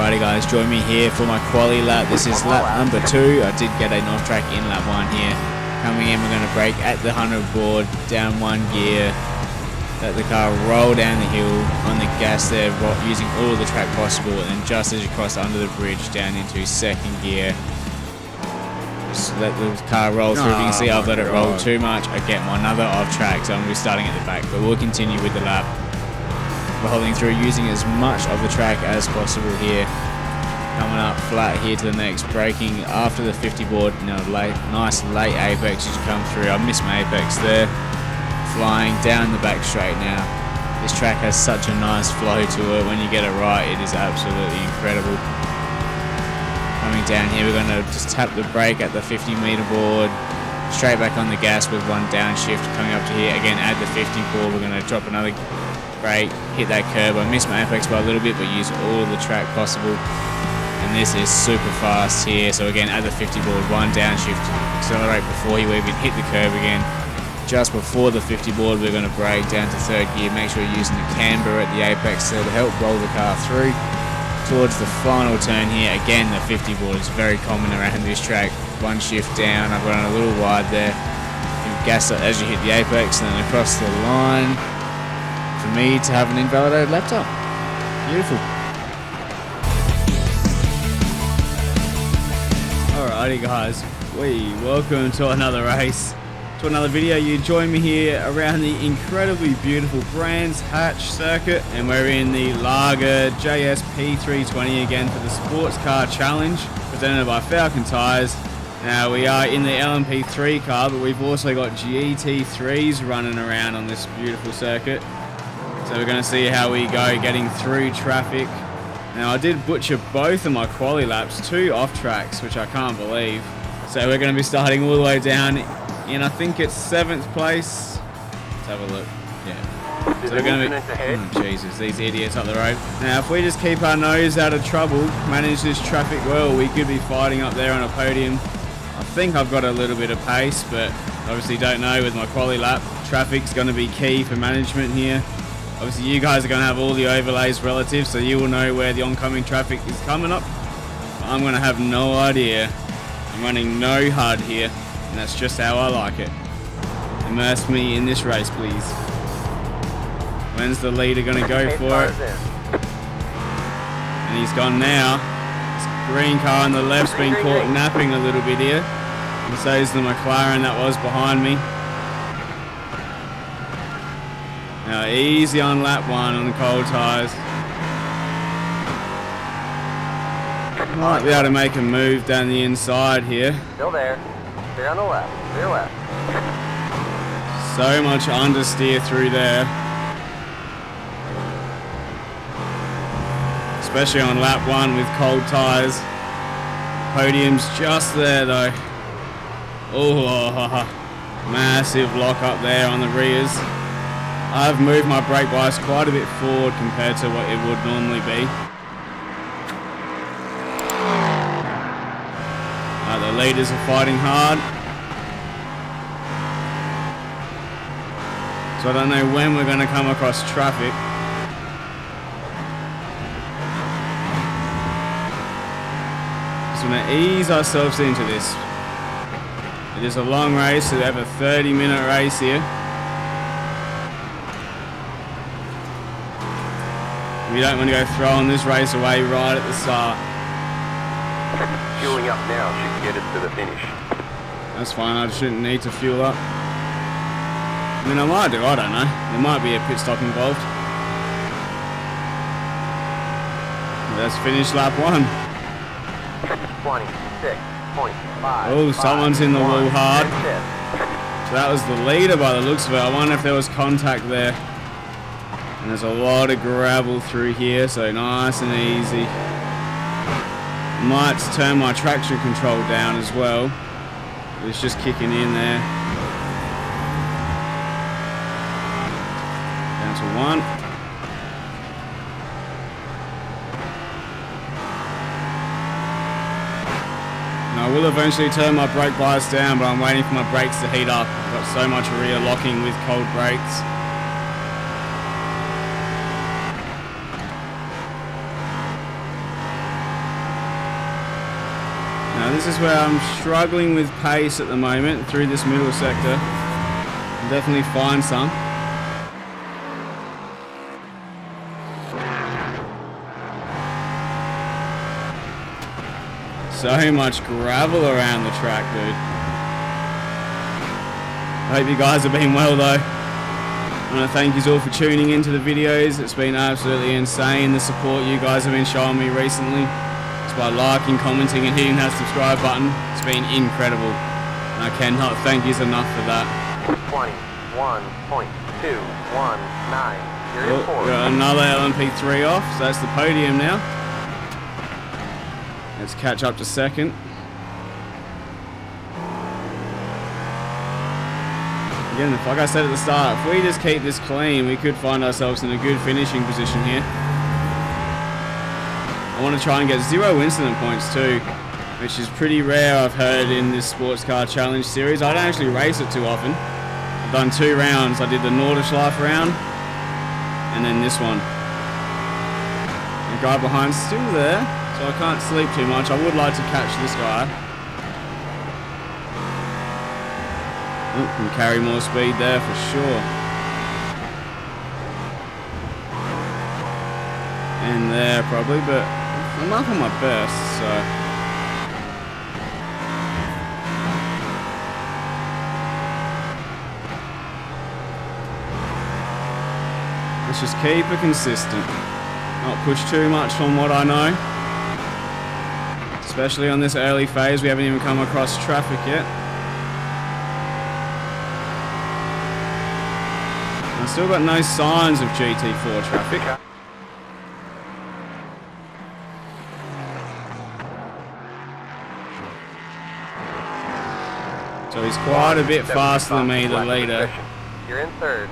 Alrighty guys, join me here for my quali lap. This is lap number 2. I did get a north track in lap 1 here. Coming in, we're going to brake at the 100 board, down 1 gear. Let the car roll down the hill on the gas there, using all of the track possible, and then just as you cross under the bridge, down into 2nd gear. Just let the car roll through. You can see I've let it roll too much. I get another off track, so I'm going to be starting at the back, but we'll continue with the lap. We're holding through, using as much of the track as possible here. Coming up flat here to the next, braking after the 50 board. Nice late apex as you come through. I missed my apex there. Flying down the back straight now. This track has such a nice flow to it. When you get it right, it is absolutely incredible. Coming down here, we're going to just tap the brake at the 50 meter board. Straight back on the gas with 1 downshift. Coming up to here, again add the 50 board. We're going to drop another brake, hit that curb. I missed my apex by a little bit, but use all the track possible. And this is super fast here. So again, at the 50 board, 1 downshift, accelerate before you even hit the curb again. Just before the 50 board, we're going to brake down to 3rd gear. Make sure you're using the camber at the apex to help roll the car through. Towards the final turn here, again, the 50 board is very common around this track. 1 shift down, I've run a little wide there. You gas it as you hit the apex, and then across the line. For me to have an invalidated laptop. Beautiful. Alrighty guys, welcome to another race, to another video. You join me here around the incredibly beautiful BrandsHatch circuit, and we're in the Ligier JS P320 again for the Sports Car Challenge, presented by Falken Tyres. Now we are in the LMP3 car, but we've also got GT3s running around on this beautiful circuit. So we're going to see how we go getting through traffic. Now I did butcher both of my quali laps, 2 off tracks, which I can't believe. So we're going to be starting all the way down in, I think it's 7th place. Let's have a look. Yeah. So we're going to be, Jesus, these idiots up the road. Now if we just keep our nose out of trouble, manage this traffic well, we could be fighting up there on a podium. I think I've got a little bit of pace, but obviously don't know with my quali lap. Traffic's going to be key for management here. Obviously you guys are going to have all the overlays relative, so you will know where the oncoming traffic is coming up. But I'm going to have no idea. I'm running no HUD here, and that's just how I like it. Immerse me in this race, please. When's the leader going to go for it? And he's gone now. This green car on the left's been caught napping a little bit here. And so is the McLaren that was behind me. Now easy on lap 1 on the cold tyres. Might be able to make a move down the inside here. Still there. Stay on the left. Clear left. So much understeer through there. Especially on lap 1 with cold tyres. Podium's just there though. Oh, massive lock up there on the rears. I've moved my brake bias quite a bit forward compared to what it would normally be. The leaders are fighting hard. So I don't know when we're going to come across traffic. Just going to ease ourselves into this. It is a long race, so we have a 30-minute race here. We don't want to go throwing this race away right at the start. Fueling up now should get us to the finish. That's fine, I shouldn't need to fuel up. I mean, I might do, I don't know. There might be a pit stop involved. Let's finish lap 1. 26.5. Oh, someone's in the wall hard. So that was the leader by the looks of it. I wonder if there was contact there. And there's a lot of gravel through here, so nice and easy. Might turn my traction control down as well. It's just kicking in there. Down to 1. And I will eventually turn my brake bias down, but I'm waiting for my brakes to heat up. I've got so much rear locking with cold brakes. This is where I'm struggling with pace at the moment through this middle sector. I'll definitely find some. So much gravel around the track, dude. I hope you guys have been well though. I want to thank you all for tuning into the videos. It's been absolutely insane, the support you guys have been showing me recently. Just by liking, commenting and hitting that subscribe button. It's been incredible. And I cannot thank you enough for that. 21.219. You're in fourth. We've got another LMP3 off, so that's the podium now. Let's catch up to second. Again, like I said at the start, if we just keep this clean, we could find ourselves in a good finishing position here. I want to try and get 0 incident points too, which is pretty rare, I've heard, in this sports car challenge series. I don't actually race it too often. I've done 2 rounds. I did the Nordschleife round and then this one. The guy behind's still there, so I can't sleep too much. I would like to catch this guy. Can carry more speed there for sure. And there probably, but I'm up on my best, so. Let's just keep it consistent. Not push too much on what I know. Especially on this early phase, we haven't even come across traffic yet. I've still got no signs of GT4 traffic. So he's quite a bit faster than me, the leader. You're in third.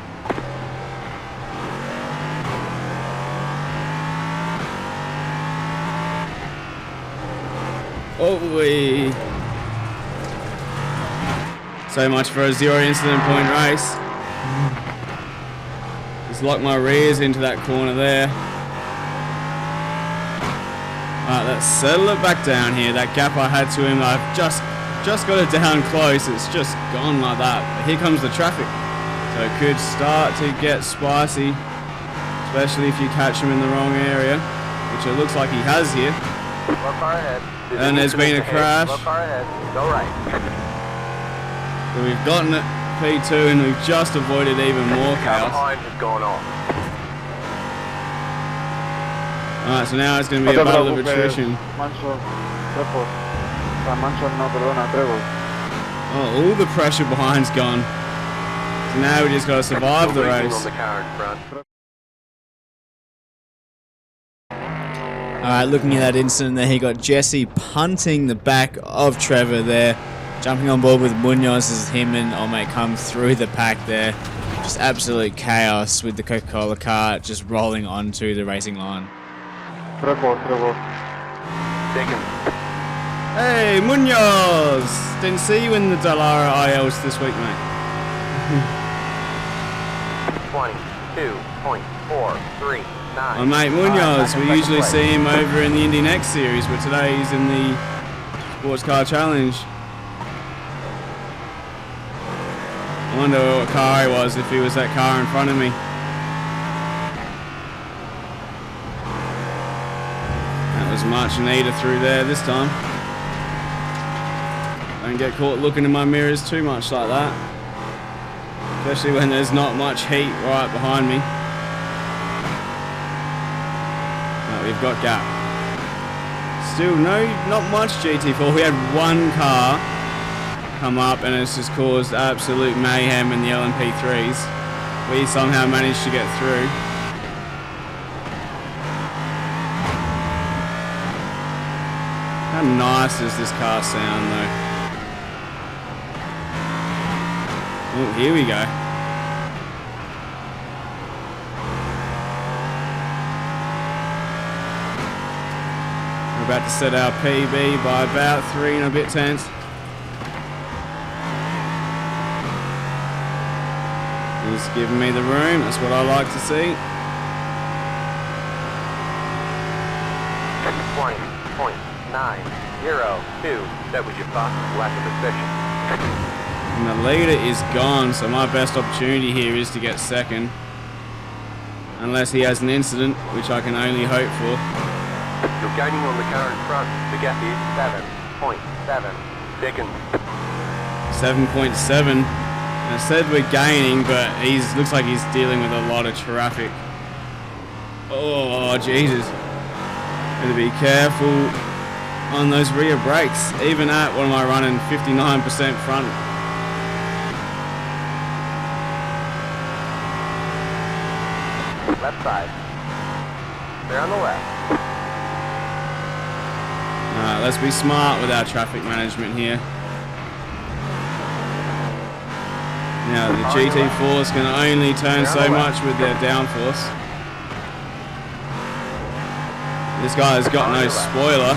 Oh, wee. So much for a 0 incident point race. Just lock my rears into that corner there. Alright, let's settle it back down here. That gap I had to him, I've just got it down close. It's just gone like that. But here comes the traffic. So it could start to get spicy, especially if you catch him in the wrong area, which it looks like he has here. Look far ahead. And there's been a crash. Look far ahead. Go right. So we've gotten it P2 and we've just avoided even more chaos. Behind is going on. Alright, so now it's going to be a battle of attrition. Oh, all the pressure behind's gone. So now we just got to survive the race. Alright, looking at that incident there, he got Jesse punting the back of Trevor there. Jumping on board with Munoz as him and Olmate come through the pack there. Just absolute chaos with the Coca-Cola car just rolling onto the racing line. Hey, Munoz! Didn't see you in the Dallara ILs this week, mate. 22.439. My mate Munoz, we usually see him over in the IndyNXT series, but today he's in the Sports Car Challenge. I wonder what car he was, if he was that car in front of me. That was much neater through there this time. Don't get caught looking in my mirrors too much like that. Especially when there's not much heat right behind me. No, we've got gap. Still not much GT4. We had one car come up and it's just caused absolute mayhem in the LMP3s. We somehow managed to get through. How nice does this car sound though? Oh, here we go. We're about to set our PB by about 3 and a bit tenths. He's giving me the room, that's what I like to see. 20.919. 8-9-0-2. That was your fastest lap of the session. And the leader is gone, so my best opportunity here is to get second. Unless he has an incident, which I can only hope for. You're gaining on the car in front. The gap is 7.7 seconds. 7.7. I said we're gaining, but looks like he's dealing with a lot of traffic. Oh, Jesus. Gotta be careful on those rear brakes. Even at, what am I running, 59% front. Left side. They're on the left. Alright, let's be smart with our traffic management here. Now, the GT4s can only turn so much with their downforce. This guy's got no spoiler.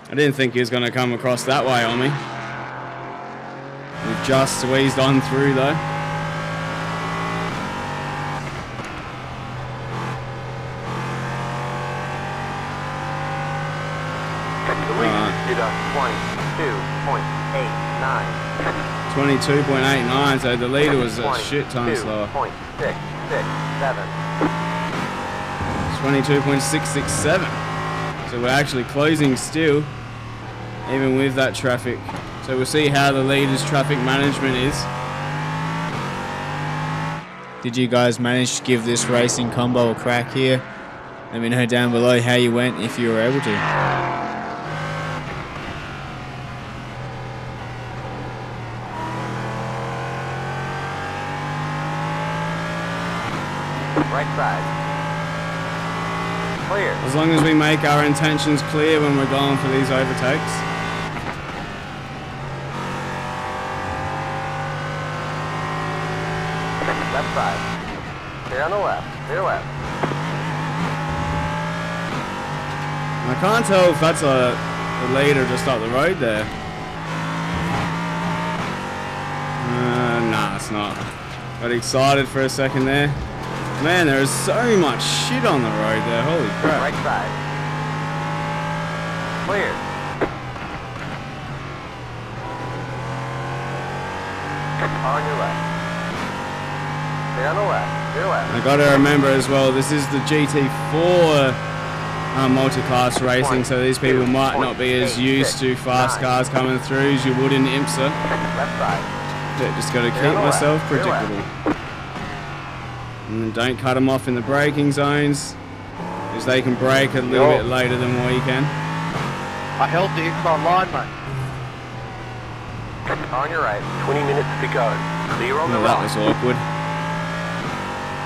I didn't think he was going to come across that way on me. We've just squeezed on through though. The lead did a 22.89. 22.89, so the leader was a shit ton slower. 22.667. So we're actually closing still, even with that traffic. So we'll see how the leader's traffic management is. Did you guys manage to give this racing combo a crack here? Let me know down below how you went if you were able to. Right side. Clear. As long as we make our intentions clear when we're going for these overtakes. Left side. They're on the left. They're left. I can't tell if that's a leader just up the road there. Nah, it's not. Got excited for a second there. Man, there is so much shit on the road there. Holy crap. Right side. Clear. On your left. They're on the left. They're left. I gotta remember as well, this is the GT4 multi-class racing, so these people might not be as used to fast cars coming through as you would in IMSA. Left side. Yeah, just gotta keep myself predictable. And don't cut them off in the braking zones, because they can brake a little bit later than we can. I held the inside line, mate. On your right, 20 minutes to go. Clear on the right. That was awkward.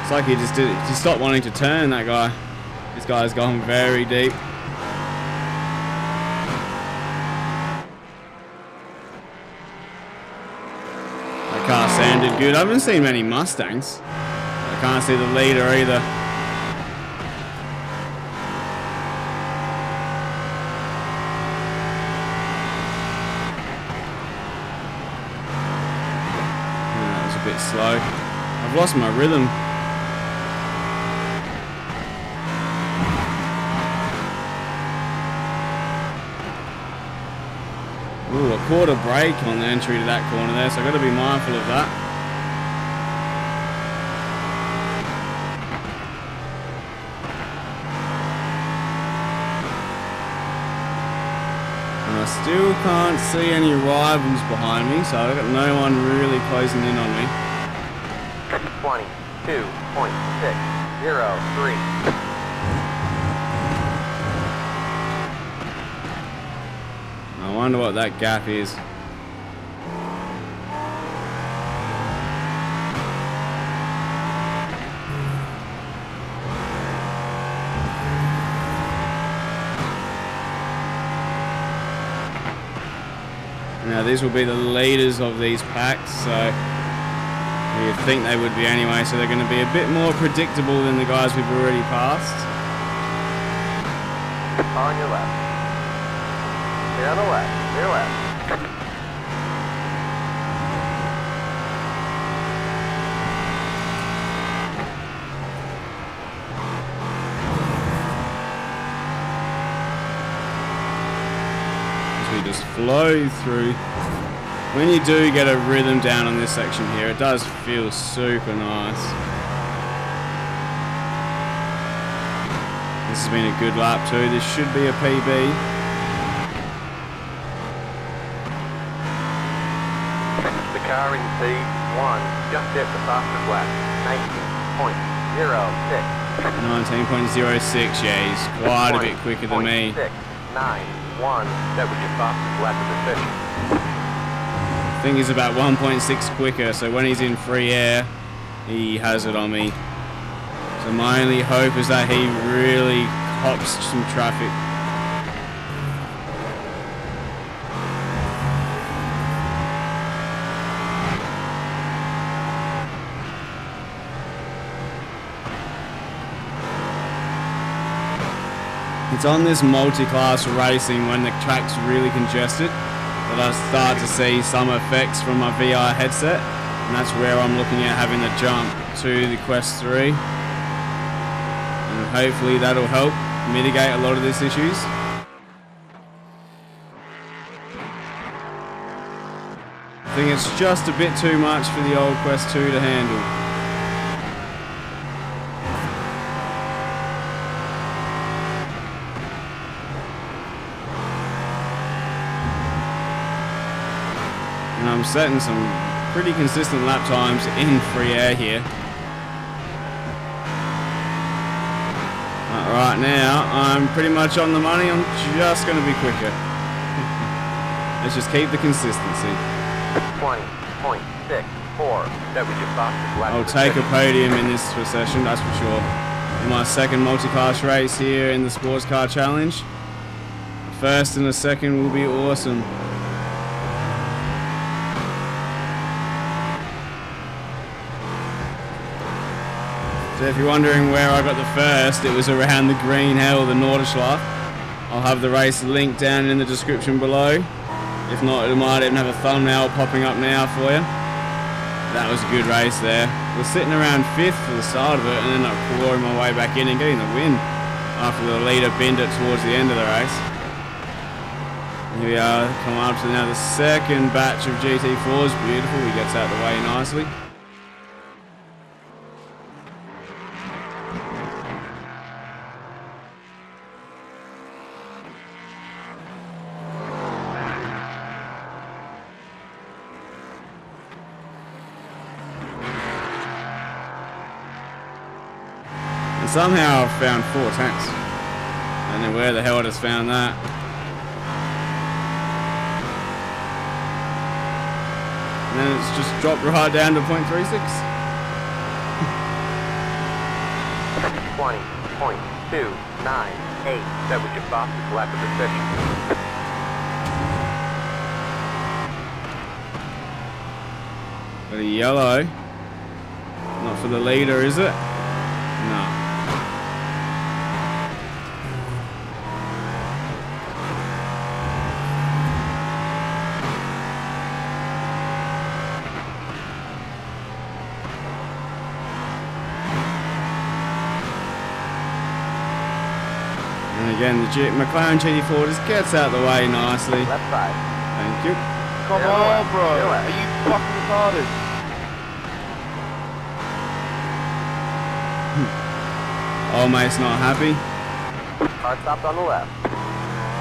It's like he just stopped wanting to turn, that guy. This guy's gone very deep. That car sounded good. I haven't seen many Mustangs. I can't see the leader either. That was a bit slow. I've lost my rhythm. Ooh, a quarter brake on the entry to that corner there, so I've got to be mindful of that. I still can't see any rivals behind me, so I've got no one really closing in on me. 22.603. I wonder what that gap is. Now these will be the leaders of these packs, so you'd think they would be anyway, so they're going to be a bit more predictable than the guys we've already passed. On your left. They're on the left. They're left. just flow through. When you do get a rhythm down on this section here, it does feel super nice. This has been a good lap too. This should be a PB. The car in P1 just hit the fastest lap, 19.06. 19.06, yeah, he's quite a bit quicker than me. 691. That was your fastest lap of the session. I think he's about 1.6 quicker, so when he's in free air, he has it on me. So my only hope is that he really cops some traffic. It's on this multi-class racing when the track's really congested that I start to see some effects from my VR headset, and that's where I'm looking at having the jump to the Quest 3, and hopefully that'll help mitigate a lot of these issues. I think it's just a bit too much for the old Quest 2 to handle. And I'm setting some pretty consistent lap times in free air here. Right now, I'm pretty much on the money. I'm just going to be quicker. Let's just keep the consistency. 20.64. That was your fastest lap. I'll take a podium in this session, that's for sure. In my second multi-class race here in the Sports Car Challenge. First and a second will be awesome. So if you're wondering where I got the first, it was around the Green Hell, the Nordschleife. I'll have the race link down in the description below. If not, it might even have a thumbnail popping up now for you. That was a good race there. We're sitting around 5th for the start of it and then I'm clawing my way back in and getting the win after the leader binned it towards the end of the race. Here we are, coming up to now the second batch of GT4s. Beautiful, he gets out of the way nicely. Somehow I've found 4 tanks. I don't know where the hell I just found that. And then it's just dropped right down to 0.36. 20.298. That was your fastest lap of the session. Got a yellow. Not for the leader, is it? No. And again, the McLaren GT4 just gets out of the way nicely. Left side. Thank you. Come on, bro. Are you fucking retarded? Oh, mate's not happy. Car stopped on the left.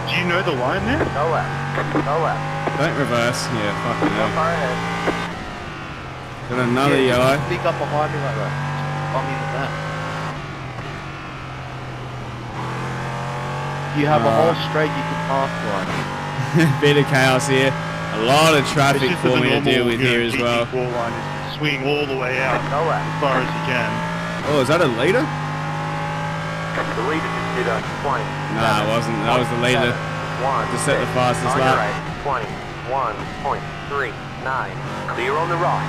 Do you know the line there? No left. No left. Don't reverse. Yeah, fucking No hell. car ahead. Got another yellow. Sneak up behind me like that. Bump me with that. You have a whole straight you can pass line. Bit of chaos here. A lot of traffic for me to deal with here as well. GT4 line is swing all the way out No left. as far as you can. Oh, is that a leader? The leader just did a 20. Nah, it wasn't. That was the leader. To set the fastest on your lap. right. 21.39. Clear on the right.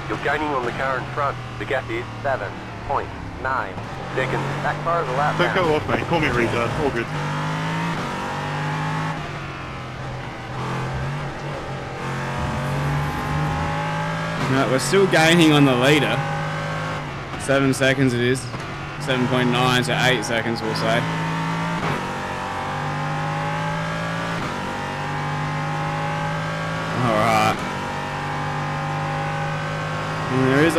You're gaining on the car in front. The gap is 7.9 seconds. That car is a lap Don't down. go off, mate. Call me a retard. All good. No, we're still gaining on the leader. 7 seconds it is. 7.9 to 8 seconds, we'll say.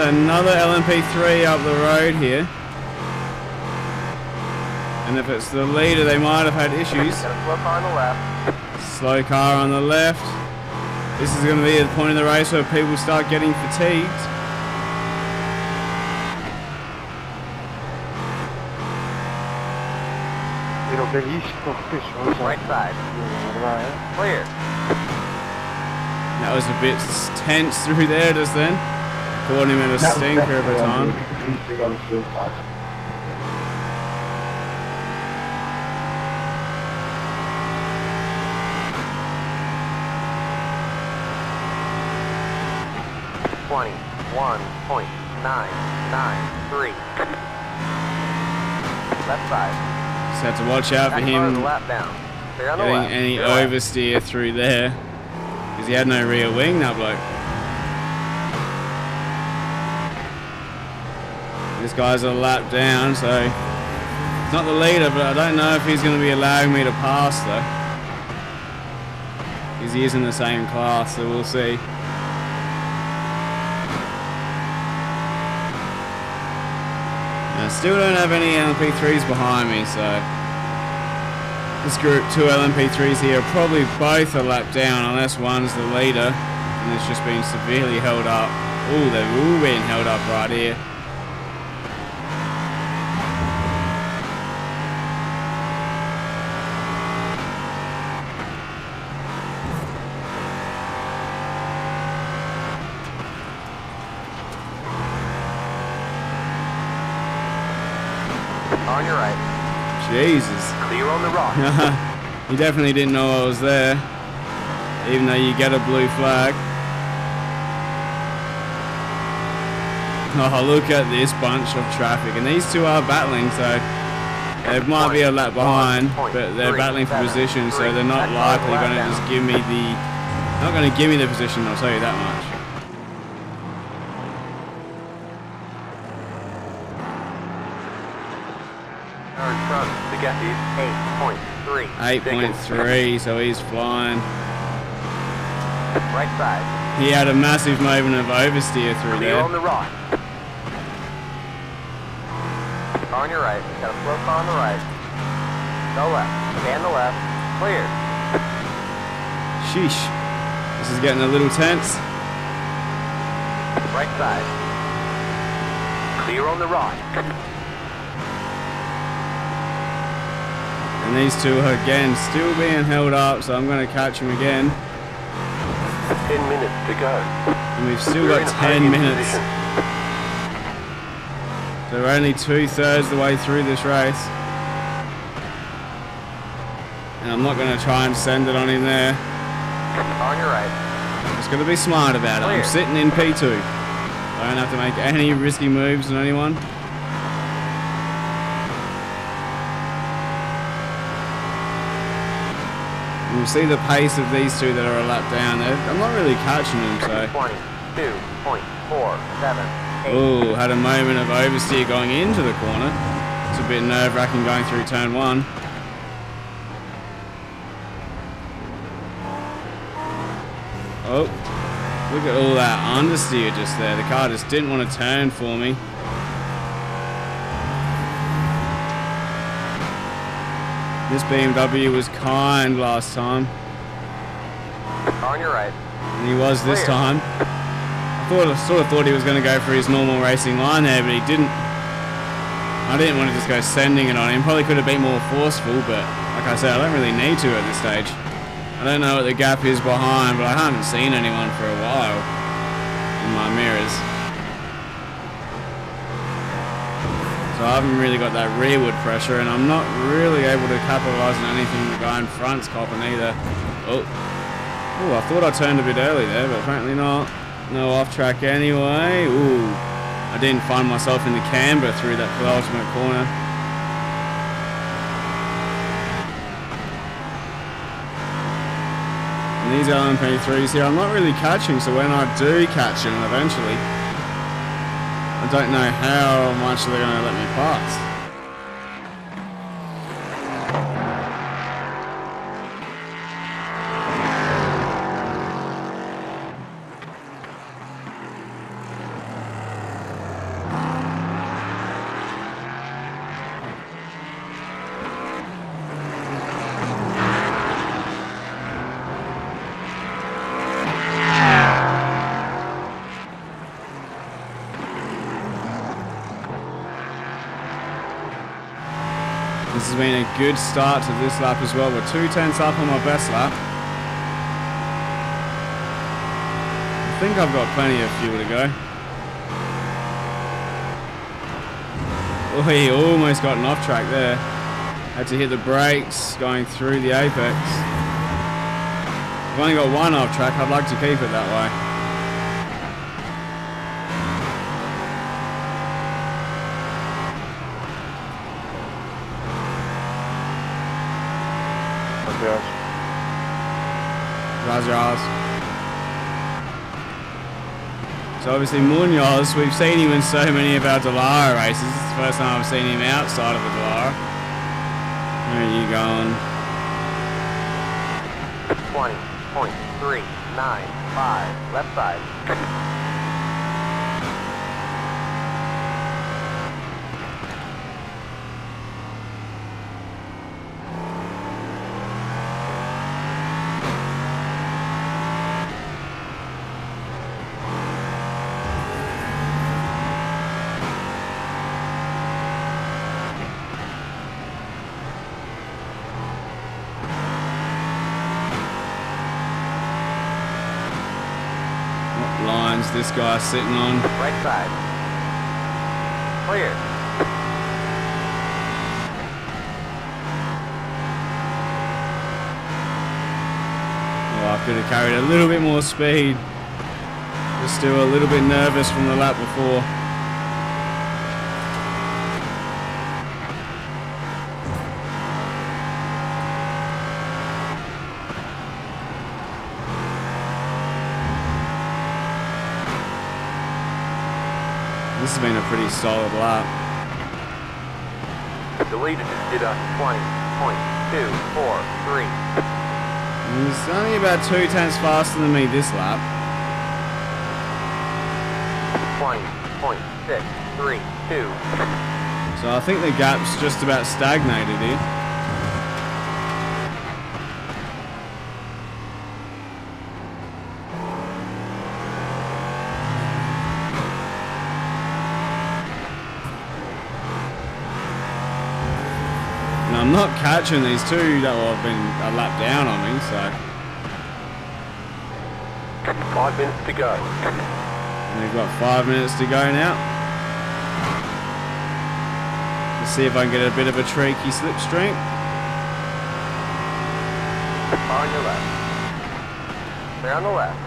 another LMP3 up the road here. And if it's the leader, they might have had issues. Got a slow car on the left. Slow car on the left. This is going to be the point of the race where people start getting fatigued. Right side. Clear. That was a bit tense through there just then. Caught him in a stinker of a time. .993. Left side. Just have to watch out for him getting any oversteer through there. Because he had no rear wing, that bloke. This guy's a lap down, so he's not the leader, but I don't know if he's going to be allowing me to pass though. Because he is in the same class, so we'll see. I still don't have any LMP3s behind me, so this group 2 LMP3s here are probably both a lap down unless one's the leader and it's just been severely held up. Oh, they've all been held up right here. On your right. Jesus. Clear on the rock. He definitely didn't know I was there, even though you get a blue flag. Oh, look at this bunch of traffic, and these two are battling, so they might be a lap behind, but they're battling for position, so they're not likely going to just give me the position, I'll tell you that much. Car in front. The gap is 8.3. 8.3, so he's flying. Right side. He had a massive moment of oversteer through Clear on there. the rock. Car on your right. Got a slow car on the right. Go left. Stay on the left. Clear. Sheesh. This is getting a little tense. Right side. Clear on the rock. And these two are again still being held up, so I'm going to catch them again. 10 minutes to go. And we've still We're in got a 10 podium minutes. position. So we're only 2/3 the way through this race. And I'm not going to try and send it on him there. On your right. I'm just going to be smart about it. I'm sitting in P2. I don't have to make any risky moves on anyone. We'll see the pace of these two that are a lap down. I'm not really catching them, so. 22.478. Oh, had a moment of oversteer going into the corner. It's a bit nerve-wracking going through turn 1. Oh, look at all that understeer just there. The car just didn't want to turn for me. This BMW was kind last time, On your right. and he was this time. I sort of thought he was going to go for his normal racing line there, but he didn't. I didn't want to just go sending it on him. Probably could have been more forceful, but like I said, I don't really need to at this stage. I don't know what the gap is behind, but I haven't seen anyone for a while in my mirrors. So I haven't really got that rearward pressure, and I'm not really able to capitalise on anything the guy in front's copping either. Oh, I thought I turned a bit early there, but apparently not. No off track anyway. Ooh, I didn't find myself in the camber through that penultimate corner. And these LMP3s here, I'm not really catching, so when I do catch them eventually, I don't know how much they're going to let me pass. This has been a good start to this lap as well. We're 2/10 up on my best lap. I think I've got plenty of fuel to go. Oh, he almost got an off track there. Had to hit the brakes going through the apex. I've only got one off track. I'd like to keep it that way. Gracias. So obviously Munoz, we've seen him in so many of our Dallara races. It's the first time I've seen him outside of the Dallara. Where are you going? 20.395, left side. Lines this guy's sitting on. Right side. Clear. Oh, I could have carried a little bit more speed. Just still a little bit nervous from the lap before. This has been a pretty solid lap. The leader just did a 20.243. He's only about 2/10 faster than me this lap. 20.632. So I think the gap's just about stagnated here. I'm not catching these two that have been a lap down on me, so. 5 minutes to go. And we've got 5 minutes to go now. Let's see if I can get a bit of a tricky slipstream. On your left. They're on the left.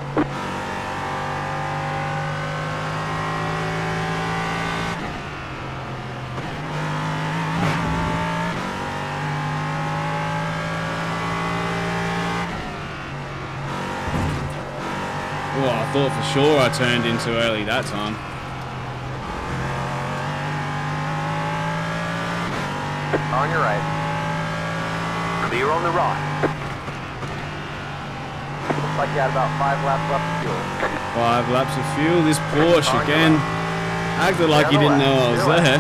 Oh, I thought for sure I turned in too early that time. On your right. Clear on the right. Looks like you had about 5 laps left of fuel. 5 laps of fuel. This Porsche again acted like he didn't know I was there.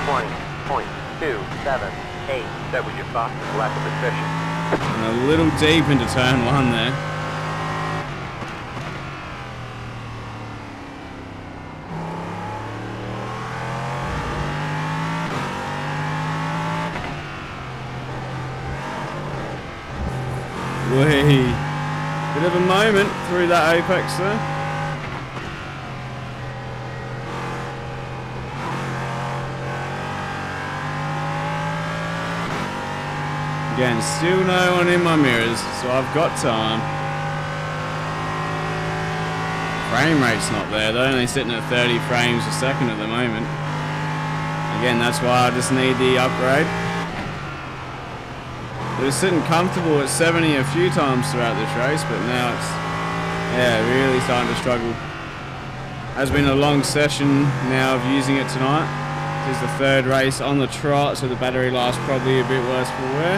20.278. That was your fastest lap of the session. And a little deep into turn 1 there. Whee! Bit of a moment through that apex there. Again, still no one in my mirrors, so I've got time. Frame rate's not there, they're only sitting at 30 frames a second at the moment. Again, that's why I just need the upgrade. It was sitting comfortable at 70 a few times throughout this race, but now it's, yeah, really starting to struggle. Has been a long session now of using it tonight. This is the 3rd race on the trot, so the battery life's probably a bit worse for wear.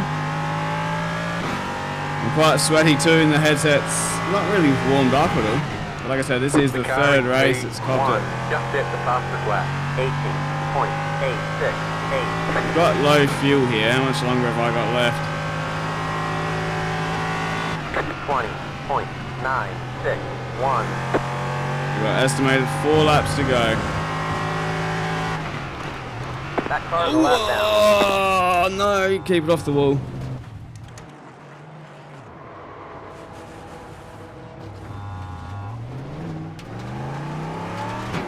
I'm quite sweaty too, and the headset's not really warmed up at all. But like I said, this is the 3rd race it's copped it. Just hit the fastest lap. 18.868. I've got low fuel here. How much longer have I got left? 20.961. We've got estimated 4 laps to go. That car's a lap down. Oh, no. Keep it off the wall.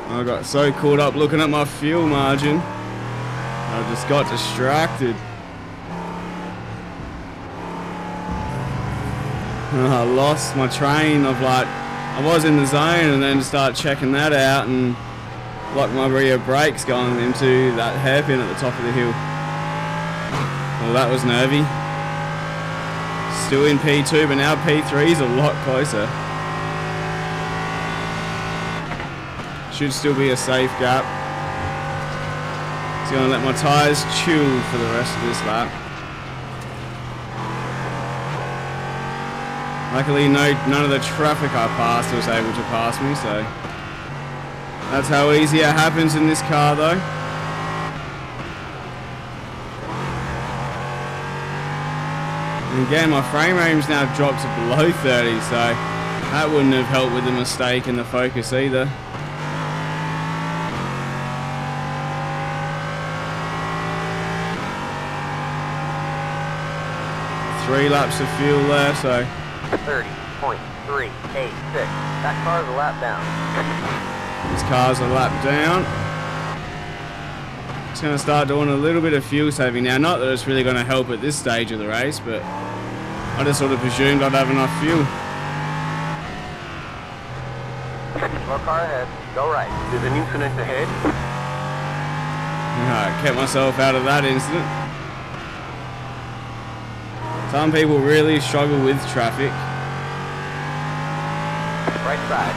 I got so caught up looking at my fuel margin, I just got distracted. I lost my train of like, I was in the zone and then start checking that out and locked my rear brakes going into that hairpin at the top of the hill. Well, that was nervy. Still in P2, but now P3's a lot closer. Should still be a safe gap. Just gonna let my tyres chill for the rest of this lap. Luckily, none of the traffic I passed was able to pass me, so that's how easy it happens in this car, though. And again, my frame range now dropped to below 30, so that wouldn't have helped with the mistake in the focus either. 3 laps of fuel there, so 30.386. That car's a lap down. this car's a lap down. Just going to start doing a little bit of fuel saving now. Not that it's really going to help at this stage of the race, but I just sort of presumed I'd have enough fuel. Slow car ahead. Go right. There's an incident ahead. Alright, kept myself out of that incident. Some people really struggle with traffic. Right side.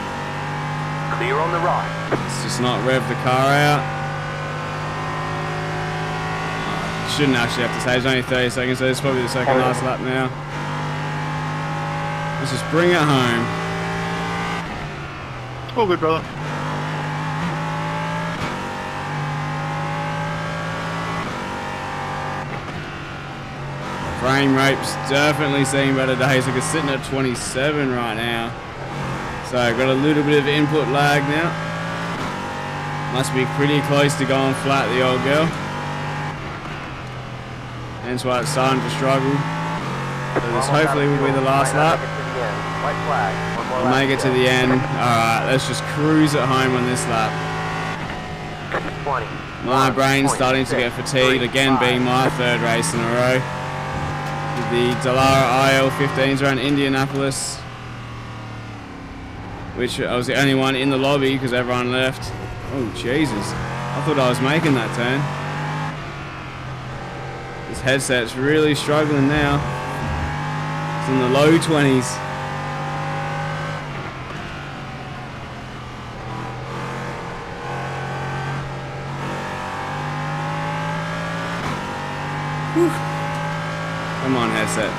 Clear on the right. Let's just not rev the car out. Shouldn't actually have to say, it's only 30 seconds, so it's probably the second last lap now. Let's just bring it home. All good, brother. Frame rate's definitely seen better days. Like it's sitting at 27 right now. So I've got a little bit of input lag now. Must be pretty close to going flat, the old girl. Hence why it's starting to struggle. So this hopefully will be the last lap. I'll make it to the end. Alright, let's just cruise it home on this lap. 20. My brain's starting to get fatigued, again being my third race in a row. The Dallara IL-15s around Indianapolis, which I was the only one in the lobby because everyone left. Oh Jesus, I thought I was making that turn. This headset's really struggling now. It's in the low 20s. Whew. Come on, headset.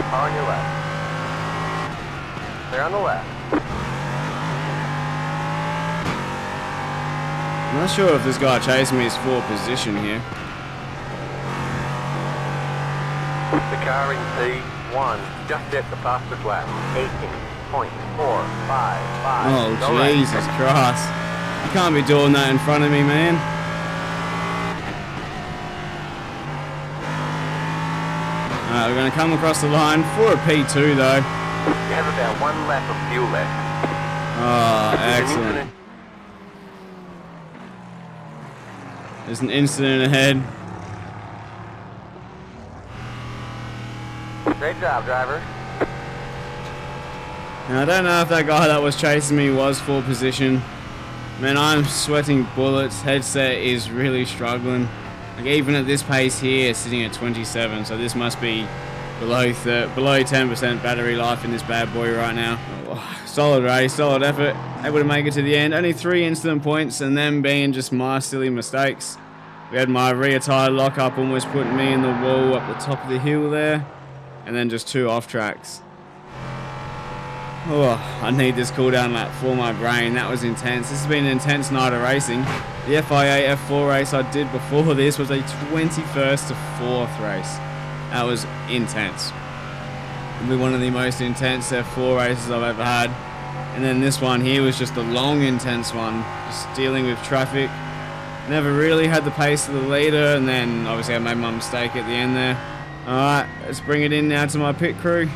Car on your left. They're on the left. I'm not sure if this guy chasing me is for position here. The car in P1 just hit the fastest lap. 18.455. Oh, Go right. Jesus Christ. You can't be doing that in front of me, man. Alright, we're going to come across the line for a P2 though. You have about 1 lap of fuel left. Oh, excellent. There's an incident ahead. Great job, driver. Now, I don't know if that guy that was chasing me was for position. Man, I'm sweating bullets. Headset is really struggling. Like, even at this pace here, sitting at 27, so this must be below 10% battery life in this bad boy right now. Oh, solid race, solid effort. Able to make it to the end. Only 3 incident points, and them being just my silly mistakes. We had my rear tyre lock up, almost putting me in the wall up the top of the hill there. And then just 2 off tracks. Oh, I need this cooldown lap for my brain. That was intense. This has been an intense night of racing. The FIA F4 race I did before this was a 21st to 4th race. That was intense. Probably one of the most intense F4 races I've ever had. And then this one here was just a long, intense one, just dealing with traffic. Never really had the pace of the leader, and then obviously I made my mistake at the end there. Alright, let's bring it in now to my pit crew.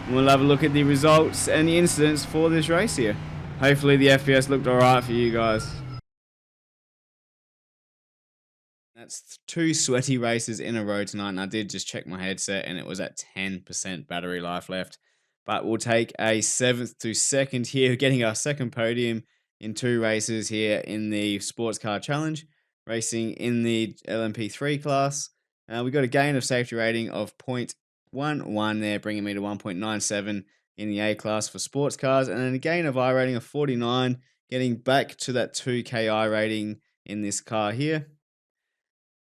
And we'll have a look at the results and the incidents for this race here. Hopefully the FPS looked alright for you guys. That's 2 sweaty races in a row tonight, and I did just check my headset and it was at 10% battery life left. But we'll take a 7th to 2nd here, getting our 2nd podium in 2 races here in the Sports Car Challenge, racing in the LMP3 class. We got a gain of safety rating of 0.11 there, bringing me to 1.97 in the A class for sports cars, and then a gain of I rating of 49, getting back to that 2K I rating in this car here.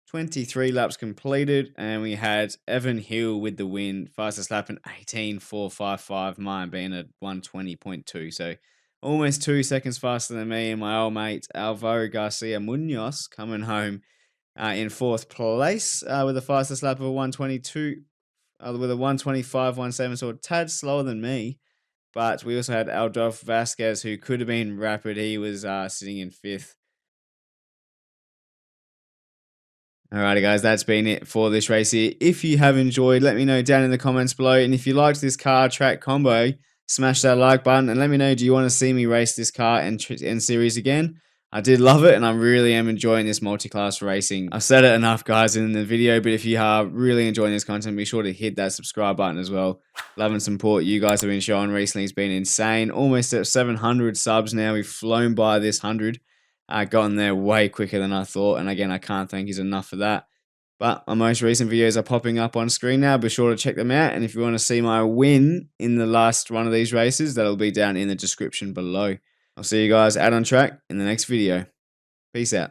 23 laps completed, and we had Evan Hill with the win, fastest lap in 18.455, mine being at 120.2, so almost 2 seconds faster than me, and my old mate Alvaro Garcia Munoz coming home in 4th place with the fastest lap of a 122, with a 125.17, so a tad slower than me. But we also had Adolfo Vasquez, who could have been rapid. He was sitting in 5th. Alrighty guys, that's been it for this race here. If you have enjoyed, let me know down in the comments below. And if you liked this car track combo, smash that like button and let me know, do you want to see me race this car and series again? I did love it, and I really am enjoying this multi-class racing. I've said it enough guys in the video, but if you are really enjoying this content, be sure to hit that subscribe button as well. Love and support you guys have been showing recently has been insane. Almost at 700 subs now. We've flown by this 100. Gotten there way quicker than I thought, and again, I can't thank you enough for that. But my most recent videos are popping up on screen now. Be sure to check them out, and if you want to see my win in the last one of these races, that'll be down in the description below. I'll see you guys out on track in the next video. Peace out.